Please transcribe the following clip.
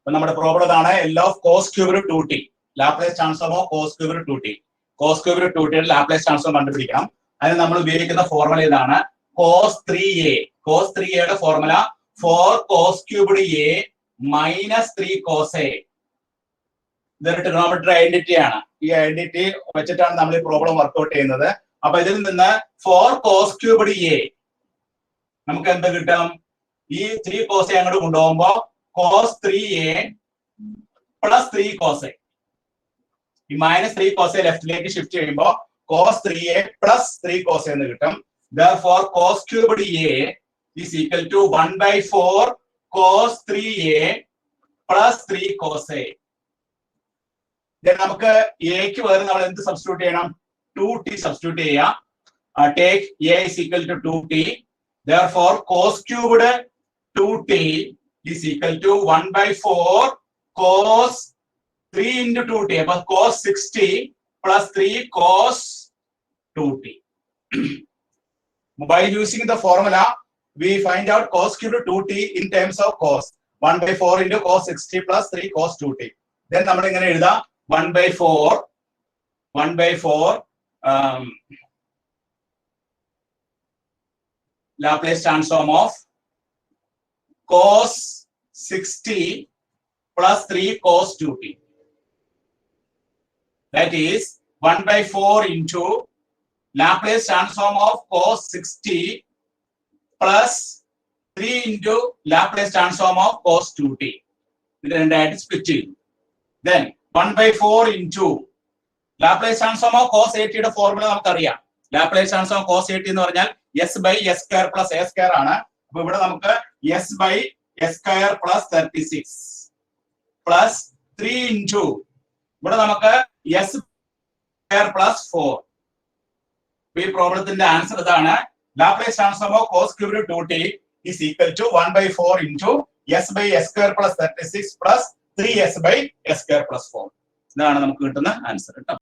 അപ്പൊ നമ്മുടെ പ്രോബ്ലം ഇതാണ്. L of cos cubed 2t, Laplace transform of cos cubed 2t. cos cubed 2t Laplace transform കണ്ടുപിടിക്കണം. അതിന് നമ്മൾ ഉപയോഗിക്കുന്ന ഫോർമുല ഇതാണ്. cos 3a. cos 3a formula 4 cos cubed a minus 3 cos a. ഇതൊരു trigonometry identity ആണ്. ഈ identity വെച്ചിട്ടാണ് നമ്മൾ ഈ പ്രോബ്ലം വർക്ക്ഔട്ട് ചെയ്യുന്നത്. അപ്പൊ ഇതിൽ നിന്ന് 4 cos cubed a നമുക്ക് എന്ത് കിട്ടും? ഈ 3 cos a അങ്ങോട്ട് കൊണ്ടുപോകുമ്പോ cos 3a plus 3 cos a. ഈ മൈനസ് 3 cos a ലെഫ്റ്റിലേക്ക് ഷിഫ്റ്റ് ചെയ്യുമ്പോൾ cos 3a plus 3 cos a എന്ന് കിട്ടും. Therefore cos cubed a is equal to 1/4 cos 3a plus 3 cos a. നമുക്ക് എക്ക് പകരം നമ്മൾ എന്ത് സബ്സ്റ്റിറ്റ്യൂട്ട് ചെയ്യണം? 2t സബ്സ്റ്റിറ്റ്യൂട്ട് ചെയ്യാം. Take a is equal to 2t. Therefore cos cubed 2t is equal to 1/4 cos 3 into 2t. അപ്പൊ cos 60 plus 3 cos 2t. By using the formula, we find out cos cubed 2t in terms of cos. 1/4 into cos 60 plus 3 cos 2t. Then നമ്മൾ ഇങ്ങനെ എഴുതാം 1/4 Laplace transform of cos 60 plus 3 cos 2t. That is 1/4 into Laplace transform of cos 60 plus 3 into Laplace transform of cos 2t. ഇത് രണ്ടായിട്ട് split ചെയ്യും. Then 1/4 into Laplace transform of cos 80 യുടെ formula നമുക്കറിയാം. Laplace transform cos 80 എന്ന് പറഞ്ഞാൽ s by s square plus a square ആണ്. അപ്പൊ ഇവിടെ നമുക്ക് s by s square plus 36 plus 3 into ഇവിടെ നമുക്ക് s square plus 4. ഈ പ്രോബ്ലത്തിന്റെ ആൻസർ ഇതാണ്. Laplace transform of cos cubed 2t is equal to 1/4 into s by s square plus 36 plus 3s by s square plus 4. ഇതാണ് നമുക്ക് കിട്ടുന്ന answer കേട്ടോ.